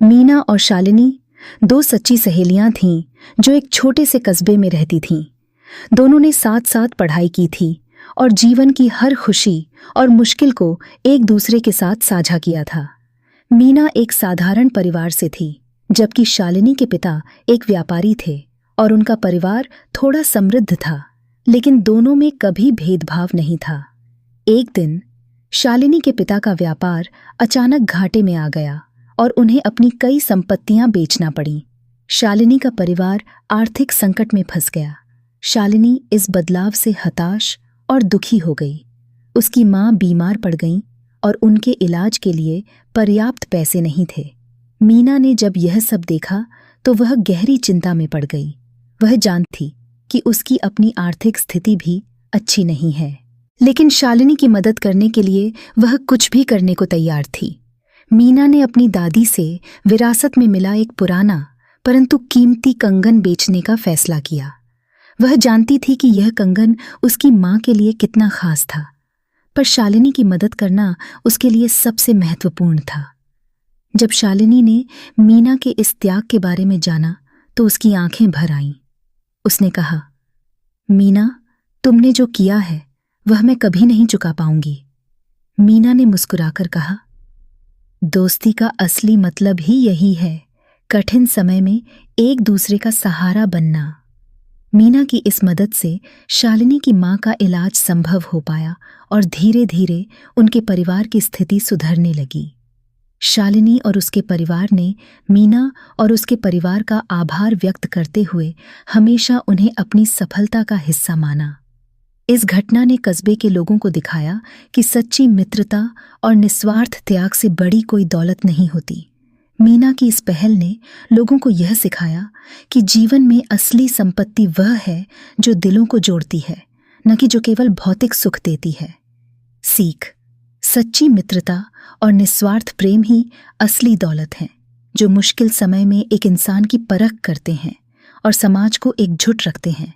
मीना और शालिनी दो सच्ची सहेलियां थीं जो एक छोटे से कस्बे में रहती थीं। दोनों ने साथ साथ पढ़ाई की थी और जीवन की हर खुशी और मुश्किल को एक दूसरे के साथ साझा किया था। मीना एक साधारण परिवार से थी, जबकि शालिनी के पिता एक व्यापारी थे और उनका परिवार थोड़ा समृद्ध था, लेकिन दोनों में कभी भेदभाव नहीं था। एक दिन शालिनी के पिता का व्यापार अचानक घाटे में आ गया और उन्हें अपनी कई संपत्तियां बेचना पड़ी। शालिनी का परिवार आर्थिक संकट में फंस गया। शालिनी इस बदलाव से हताश और दुखी हो गई। उसकी मां बीमार पड़ गई और उनके इलाज के लिए पर्याप्त पैसे नहीं थे। मीना ने जब यह सब देखा तो वह गहरी चिंता में पड़ गई। वह जानती थी कि उसकी अपनी आर्थिक स्थिति भी अच्छी नहीं है, लेकिन शालिनी की मदद करने के लिए वह कुछ भी करने को तैयार थी। मीना ने अपनी दादी से विरासत में मिला एक पुराना परंतु कीमती कंगन बेचने का फैसला किया। वह जानती थी कि यह कंगन उसकी मां के लिए कितना खास था, पर शालिनी की मदद करना उसके लिए सबसे महत्वपूर्ण था। जब शालिनी ने मीना के इस त्याग के बारे में जाना तो उसकी आंखें भर आईं। उसने कहा, मीना, तुमने जो किया है वह मैं कभी नहीं चुका पाऊंगी। मीना ने मुस्कुराकर कहा, दोस्ती का असली मतलब ही यही है, कठिन समय में एक दूसरे का सहारा बनना। मीना की इस मदद से शालिनी की मां का इलाज संभव हो पाया और धीरे धीरे उनके परिवार की स्थिति सुधरने लगी। शालिनी और उसके परिवार ने मीना और उसके परिवार का आभार व्यक्त करते हुए हमेशा उन्हें अपनी सफलता का हिस्सा माना। इस घटना ने कस्बे के लोगों को दिखाया कि सच्ची मित्रता और निस्वार्थ त्याग से बड़ी कोई दौलत नहीं होती। मीना की इस पहल ने लोगों को यह सिखाया कि जीवन में असली संपत्ति वह है जो दिलों को जोड़ती है, न कि जो केवल भौतिक सुख देती है। सीख: सच्ची मित्रता और निस्वार्थ प्रेम ही असली दौलत है, जो मुश्किल समय में एक इंसान की परख करते हैं और समाज को एकजुट रखते हैं।